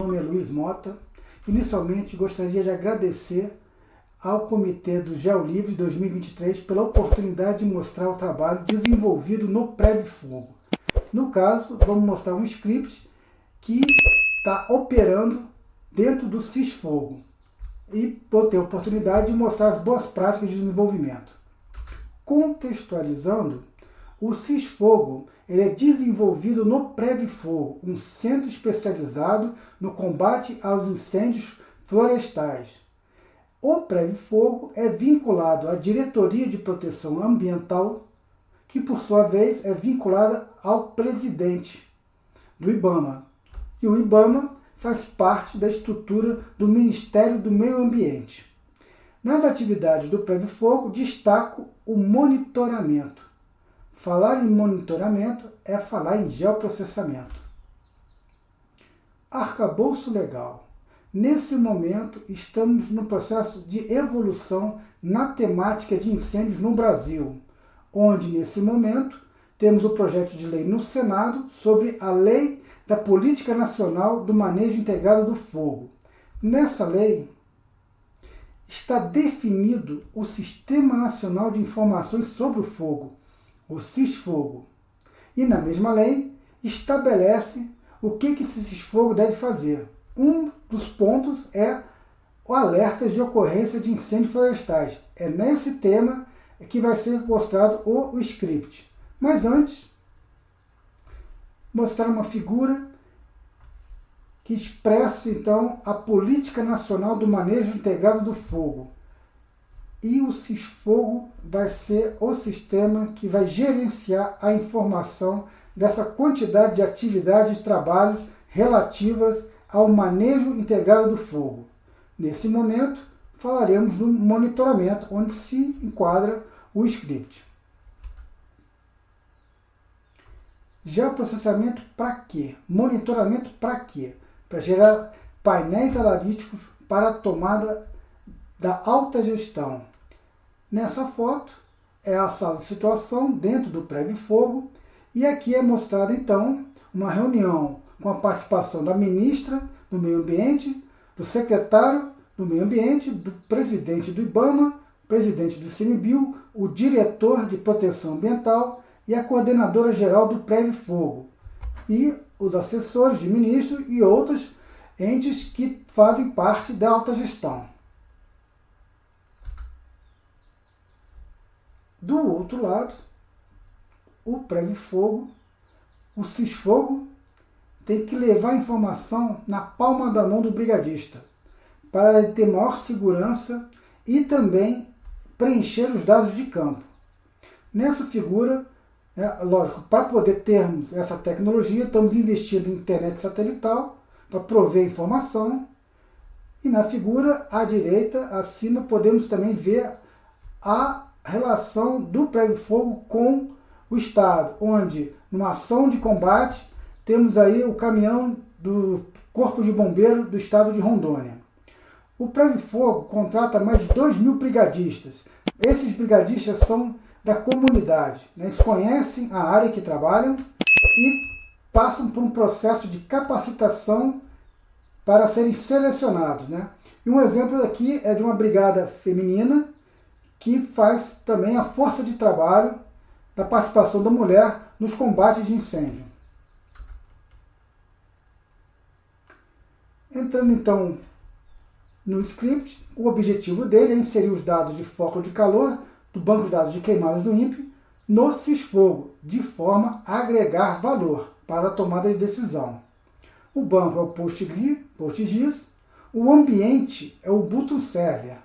Meu nome é Luiz Mota. Inicialmente, gostaria de agradecer ao Comitê do GeoLivre 2023 pela oportunidade de mostrar o trabalho desenvolvido no PrevFogo. No caso, vamos mostrar um script que está operando dentro do SysFogo e vou ter a oportunidade de mostrar as boas práticas de desenvolvimento. Contextualizando, o SysFogo ele é desenvolvido no PrevFogo, um centro especializado no combate aos incêndios florestais. O PrevFogo é vinculado à Diretoria de Proteção Ambiental, que por sua vez é vinculada ao presidente do IBAMA. E o IBAMA faz parte da estrutura do Ministério do Meio Ambiente. Nas atividades do PrevFogo, destaco o monitoramento. Falar em monitoramento é falar em geoprocessamento. Arcabouço legal. Nesse momento, estamos no processo de evolução na temática de incêndios no Brasil, onde, nesse momento, temos o projeto de lei no Senado sobre a Lei da Política Nacional do Manejo Integrado do Fogo. Nessa lei, está definido o Sistema Nacional de Informações sobre o Fogo, o SysFogo. E na mesma lei, estabelece o que esse SysFogo deve fazer. Um dos pontos é o alerta de ocorrência de incêndios florestais. É nesse tema que vai ser mostrado o script. Mas antes, mostrar uma figura que expressa, então, a Política Nacional do Manejo Integrado do Fogo. E o SysFogo vai ser o sistema que vai gerenciar a informação dessa quantidade de atividades e trabalhos relativas ao manejo integrado do fogo. Nesse momento, falaremos do monitoramento, onde se enquadra o script. Geoprocessamento para quê? Monitoramento para quê? Para gerar painéis analíticos para a tomada da alta gestão. Nessa foto é a sala de situação dentro do PrevFogo e aqui é mostrada então uma reunião com a participação da ministra do Meio Ambiente, do secretário do Meio Ambiente, do presidente do IBAMA, presidente do ICMBio, o diretor de proteção ambiental e a coordenadora geral do PrevFogo e os assessores de ministro e outros entes que fazem parte da alta gestão. Do outro lado, o PrevFogo, o SysFogo, tem que levar a informação na palma da mão do brigadista, para ele ter maior segurança e também preencher os dados de campo. Nessa figura, lógico, para poder termos essa tecnologia, estamos investindo em internet satelital para prover informação. E na figura à direita, acima, podemos também ver a relação do PrevFogo com o Estado, onde, numa ação de combate, temos aí o caminhão do Corpo de Bombeiros do Estado de Rondônia. O PrevFogo contrata mais de 2.000 brigadistas. Esses brigadistas são da comunidade, né? Eles conhecem a área que trabalham e passam por um processo de capacitação para serem selecionados, né? E um exemplo aqui é de uma brigada feminina que faz também a força de trabalho da participação da mulher nos combates de incêndio. Entrando então no script, o objetivo dele é inserir os dados de foco de calor do banco de dados de queimadas do INPE no SysFogo, de forma a agregar valor para a tomada de decisão. O banco é o PostGIS, o ambiente é o Ubuntu Server,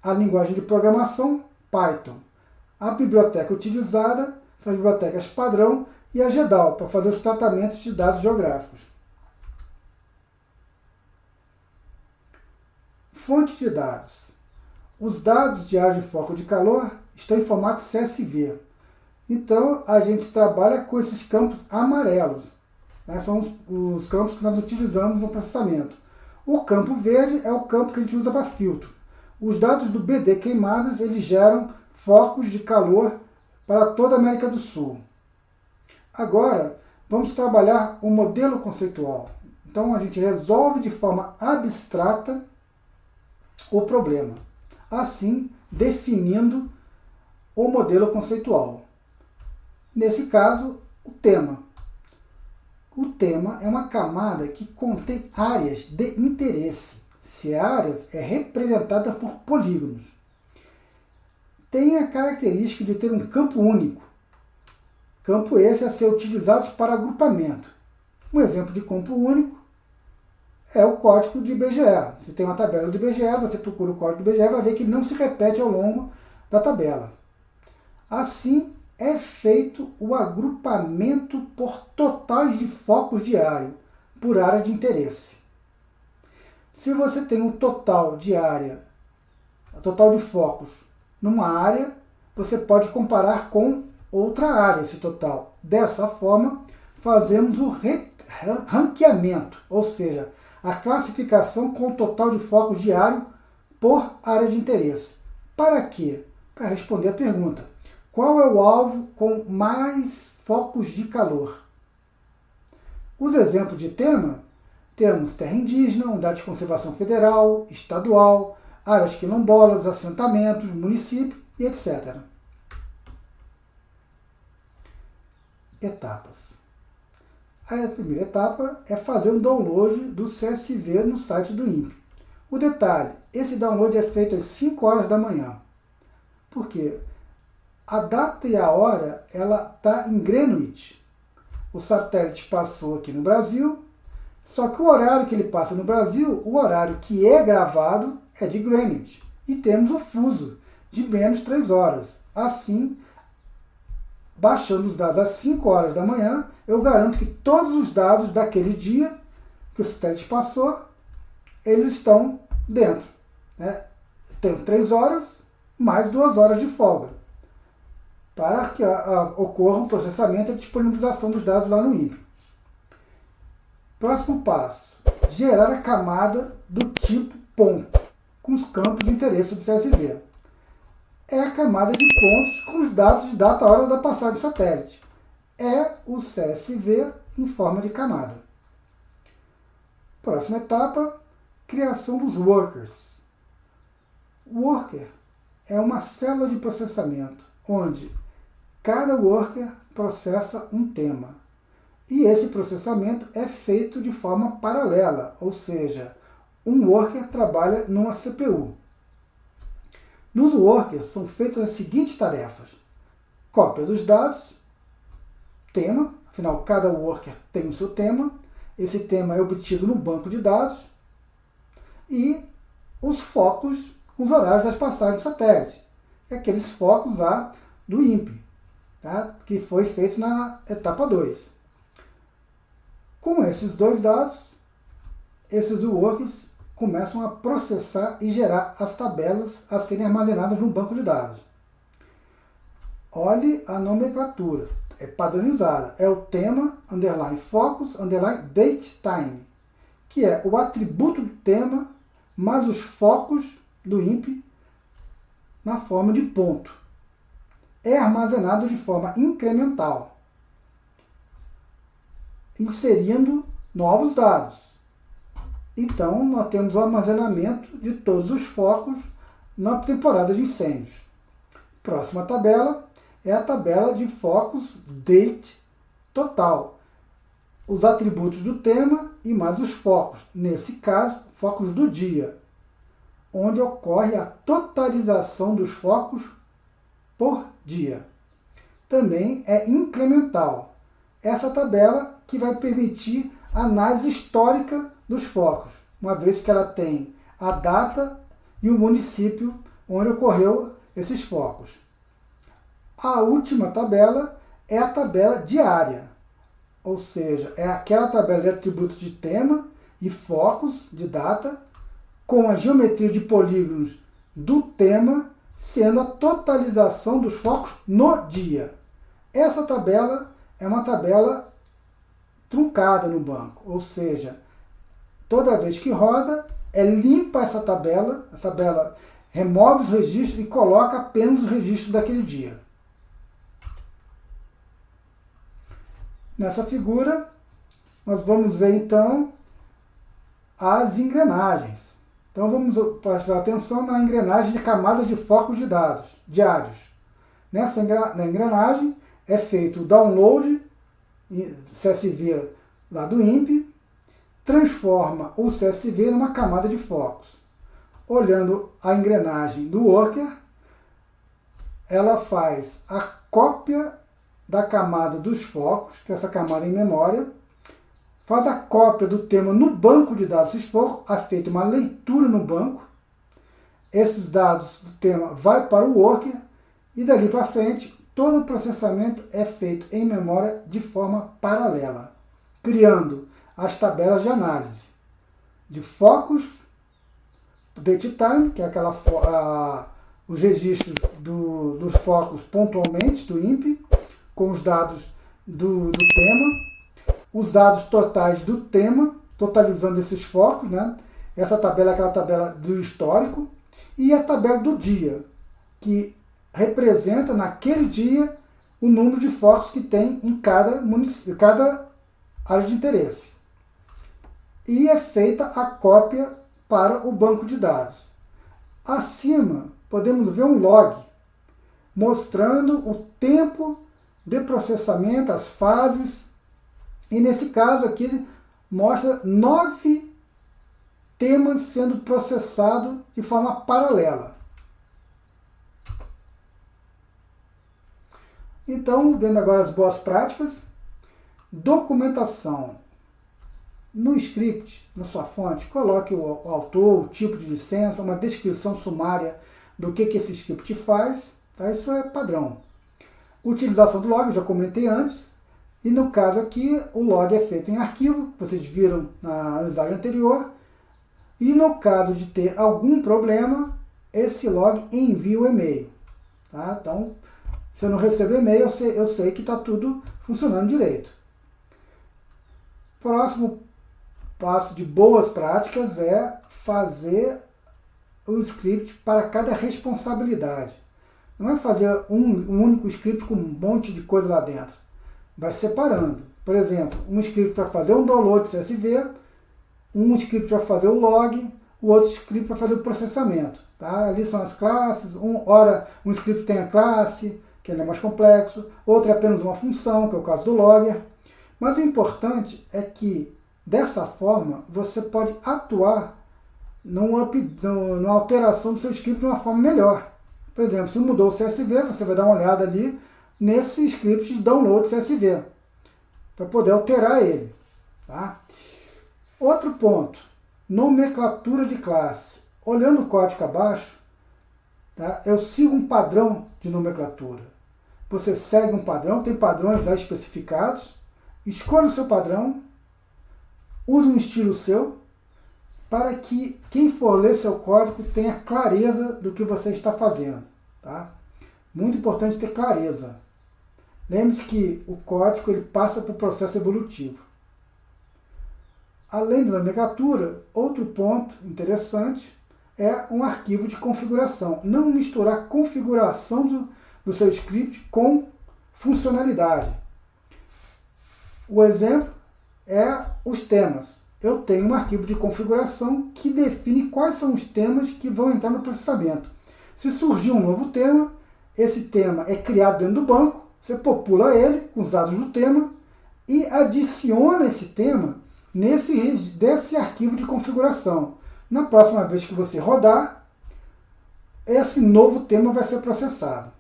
a linguagem de programação, Python. A biblioteca utilizada são as bibliotecas padrão e a GEDAL, para fazer os tratamentos de dados geográficos. Fonte de dados. Os dados de área de foco de calor estão em formato CSV. Então, a gente trabalha com esses campos amarelos, né? São os campos que nós utilizamos no processamento. O campo verde é o campo que a gente usa para filtro. Os dados do BD Queimadas, eles geram focos de calor para toda a América do Sul. Agora, vamos trabalhar o modelo conceitual. Então a gente resolve de forma abstrata o problema, assim definindo o modelo conceitual. Nesse caso, o tema. O tema é uma camada que contém áreas de interesse. Se áreas é representada por polígonos. Tem a característica de ter um campo único. Campo esse a ser utilizado para agrupamento. Um exemplo de campo único é o código do IBGE. Você tem uma tabela do IBGE, você procura o código do IBGE e vai ver que ele não se repete ao longo da tabela. Assim, é feito o agrupamento por totais de focos de área, por área de interesse. Se você tem um total de área, total de focos numa área, você pode comparar com outra área esse total. Dessa forma, fazemos o ranqueamento, ou seja, a classificação com o total de focos diário por área de interesse. Para quê? Para responder a pergunta: qual é o alvo com mais focos de calor? Os exemplos de tema, temos terra indígena, unidade de conservação federal, estadual, áreas quilombolas, assentamentos, município e etc. Etapas. A primeira etapa é fazer o download do CSV no site do INPE. O detalhe, esse download é feito às 5 horas da manhã. Por quê? A data e a hora, ela está em Greenwich. O satélite passou aqui no Brasil, só que o horário que ele passa no Brasil, o horário que é gravado é de Greenwich. E temos o fuso de menos 3 horas. Assim, baixando os dados às 5 horas da manhã, eu garanto que todos os dados daquele dia que o satélite passou, eles estão dentro. Né? Tenho 3 horas mais 2 horas de folga, para que ocorra um processamento e disponibilização dos dados lá no INPE. Próximo passo: gerar a camada do tipo ponto, com os campos de interesse do CSV. É a camada de pontos com os dados de data e hora da passagem do satélite. É o CSV em forma de camada. Próxima etapa: criação dos workers. Worker é uma célula de processamento, onde cada worker processa um tema. E esse processamento é feito de forma paralela, ou seja, um worker trabalha numa CPU. Nos workers são feitas as seguintes tarefas: cópia dos dados, tema, afinal cada worker tem o seu tema, esse tema é obtido no banco de dados, e os focos com os horários das passagens de satélite, aqueles focos lá do INPE, tá? Que foi feito na etapa 2. Com esses dois dados, esses workers começam a processar e gerar as tabelas a serem armazenadas no banco de dados. Olhe a nomenclatura, é padronizada, é o tema, underline focus, underline date time, que é o atributo do tema mais os focos do INPE na forma de ponto. É armazenado de forma incremental, inserindo novos dados. Então, nós temos o armazenamento de todos os focos na temporada de incêndios. Próxima tabela é a tabela de focos date total. Os atributos do tema e mais os focos, nesse caso, focos do dia, onde ocorre a totalização dos focos por dia. Também é incremental. Essa tabela que vai permitir a análise histórica dos focos, uma vez que ela tem a data e o município onde ocorreu esses focos. A última tabela é a tabela diária, ou seja, é aquela tabela de atributos de tema e focos de data, com a geometria de polígonos do tema, sendo a totalização dos focos no dia. Essa tabela é uma tabela truncada no banco, ou seja, toda vez que roda, é limpa essa tabela remove os registros e coloca apenas os registros daquele dia. Nessa figura, nós vamos ver então as engrenagens. Então vamos prestar atenção na engrenagem de camadas de focos de dados diários. Na engrenagem é feito o download CSV lá do INPE, transforma o CSV numa camada de focos. Olhando a engrenagem do worker, ela faz a cópia da camada dos focos, que é essa camada em memória, faz a cópia do tema no banco de dados. Se for feita uma leitura no banco, esses dados do tema vai para o worker e dali para frente todo o processamento é feito em memória de forma paralela, criando as tabelas de análise de focos, date time, que é os registros dos focos pontualmente do INPE, com os dados do tema, os dados totais do tema, totalizando esses focos, né? Essa tabela é aquela tabela do histórico, e a tabela do dia, que representa naquele dia o número de focos que tem em cada área de interesse. E é feita a cópia para o banco de dados. Acima podemos ver um log mostrando o tempo de processamento, as fases, e nesse caso aqui mostra 9 temas sendo processados de forma paralela. Então, vendo agora as boas práticas, documentação. No script, na sua fonte, coloque o autor, o tipo de licença, uma descrição sumária do que esse script faz. Tá? Isso é padrão. Utilização do log, eu já comentei antes. E no caso aqui, o log é feito em arquivo, vocês viram na slide anterior. E no caso de ter algum problema, esse log envia o e-mail. Tá? Então, se eu não receber e-mail, eu sei que está tudo funcionando direito. Próximo passo de boas práticas é fazer o script para cada responsabilidade. Não é fazer um único script com um monte de coisa lá dentro. Vai separando. Por exemplo, um script para fazer um download CSV, um script para fazer o log, o outro script para fazer o processamento. Tá? Ali são as classes, um script tem a classe, que ele é mais complexo, outro é apenas uma função, que é o caso do logger. Mas o importante é que, dessa forma, você pode atuar numa alteração do seu script de uma forma melhor. Por exemplo, se mudou o CSV, você vai dar uma olhada ali nesse script de download CSV, para poder alterar ele. Tá? Outro ponto, nomenclatura de classe. Olhando o código abaixo, tá? Eu sigo um padrão de nomenclatura. Você segue um padrão, tem padrões lá especificados, escolha o seu padrão, use um estilo seu, para que quem for ler seu código tenha clareza do que você está fazendo. Tá? Muito importante ter clareza. Lembre-se que o código ele passa por processo evolutivo. Além da nomenclatura, outro ponto interessante é um arquivo de configuração. Não misturar a configuração do seu script com funcionalidade. O exemplo é os temas. Eu tenho um arquivo de configuração que define quais são os temas que vão entrar no processamento. Se surgir um novo tema, esse tema é criado dentro do banco, você popula ele com os dados do tema e adiciona esse tema desse arquivo de configuração. Na próxima vez que você rodar, esse novo tema vai ser processado.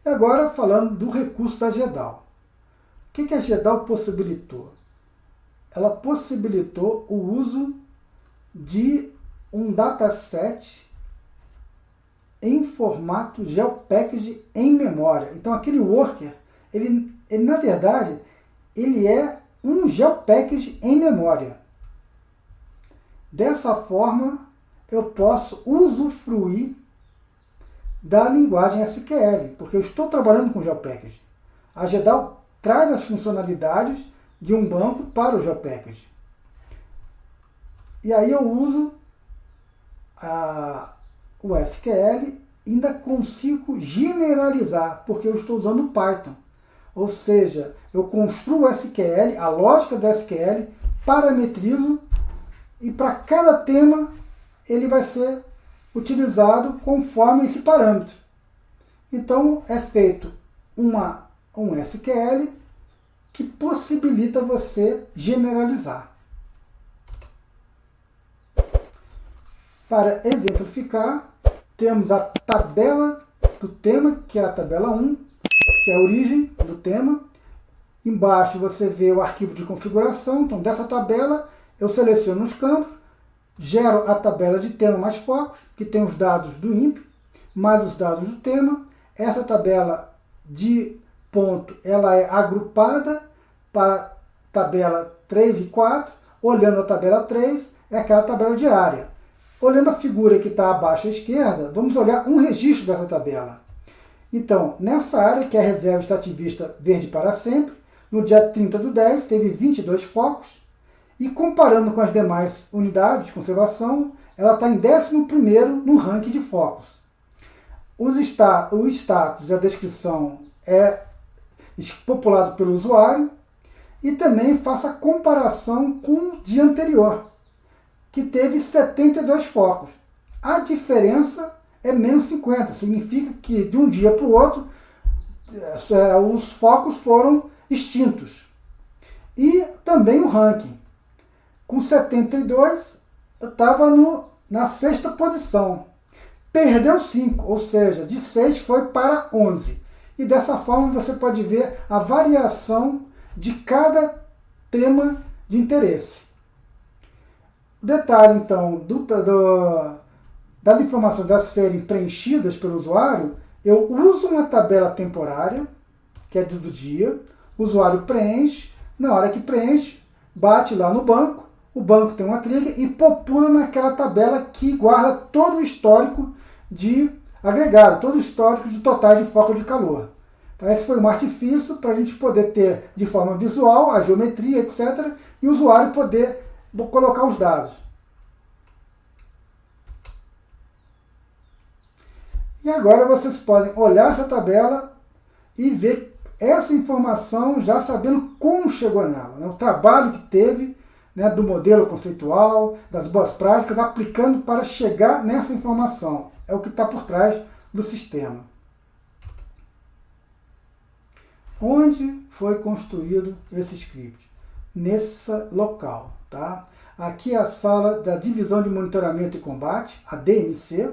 E agora falando do recurso da GEDAL. O que a GEDAL possibilitou? Ela possibilitou o uso de um dataset em formato GeoPackage em memória. Então aquele worker, ele na verdade, ele é um GeoPackage em memória. Dessa forma, eu posso usufruir da linguagem SQL, porque eu estou trabalhando com GeoPackage. A GEDAL traz as funcionalidades de um banco para o GeoPackage. E aí eu uso o SQL e ainda consigo generalizar, porque eu estou usando o Python. Ou seja, eu construo o SQL, a lógica do SQL, parametrizo e para cada tema ele vai ser utilizado conforme esse parâmetro. Então é feito um SQL que possibilita você generalizar. Para exemplificar, temos a tabela do tema, que é a tabela 1, que é a origem do tema. Embaixo você vê o arquivo de configuração. Então, dessa tabela, eu seleciono os campos, gero a tabela de tema mais focos, que tem os dados do INPE, mais os dados do tema. Essa tabela de ponto, ela é agrupada para tabela 3 e 4. Olhando a tabela 3, é aquela tabela de área. Olhando a figura que está abaixo à esquerda, vamos olhar um registro dessa tabela. Então, nessa área, que é a reserva extrativista verde para sempre, no dia 30/10 teve 22 focos, e comparando com as demais unidades de conservação, ela está em 11º no ranking de focos. O status e a descrição é populado pelo usuário, e também faça comparação com o dia anterior, que teve 72 focos. A diferença é menos 50, significa que de um dia para o outro os focos foram extintos. E também o ranking. Com 72, estava na 6ª posição. Perdeu 5, ou seja, de 6 foi para 11. E dessa forma você pode ver a variação de cada tema de interesse. O detalhe, então, das informações a serem preenchidas pelo usuário, eu uso uma tabela temporária, que é do dia, o usuário preenche, na hora que preenche, bate lá no banco, o banco tem uma trilha e popula naquela tabela que guarda todo o histórico de agregado, todo o histórico de totais de foco de calor. Então, esse foi um artifício para a gente poder ter de forma visual a geometria, etc., e o usuário poder colocar os dados. E agora vocês podem olhar essa tabela e ver essa informação já sabendo como chegou nela, né? O trabalho que teve, né, do modelo conceitual, das boas práticas, aplicando para chegar nessa informação. É o que está por trás do sistema. Onde foi construído esse script? Nesse local. Tá? Aqui é a sala da Divisão de Monitoramento e Combate, a DMC,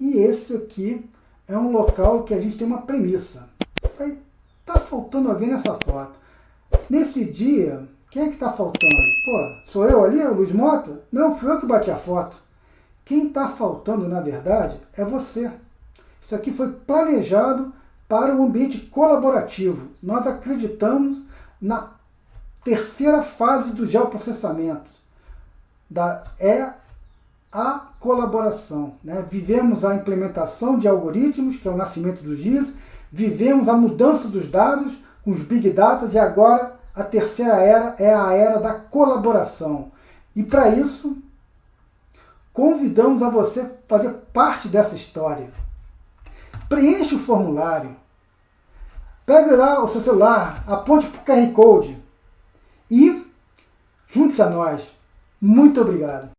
e esse aqui é um local que a gente tem uma premissa. Está faltando alguém nessa foto. Nesse dia, quem é que está faltando? Pô, sou eu ali, o Luiz Mota? Não, fui eu que bati a foto. Quem está faltando, na verdade, é você. Isso aqui foi planejado para um ambiente colaborativo. Nós acreditamos na terceira fase do geoprocessamento. É a colaboração. Né? Vivemos a implementação de algoritmos, que é o nascimento dos dias, vivemos a mudança dos dados com os Big Data, e agora a terceira era é a era da colaboração. E para isso, convidamos a você fazer parte dessa história. Preencha o formulário, pegue lá o seu celular, aponte para o QR Code e junte-se a nós. Muito obrigado.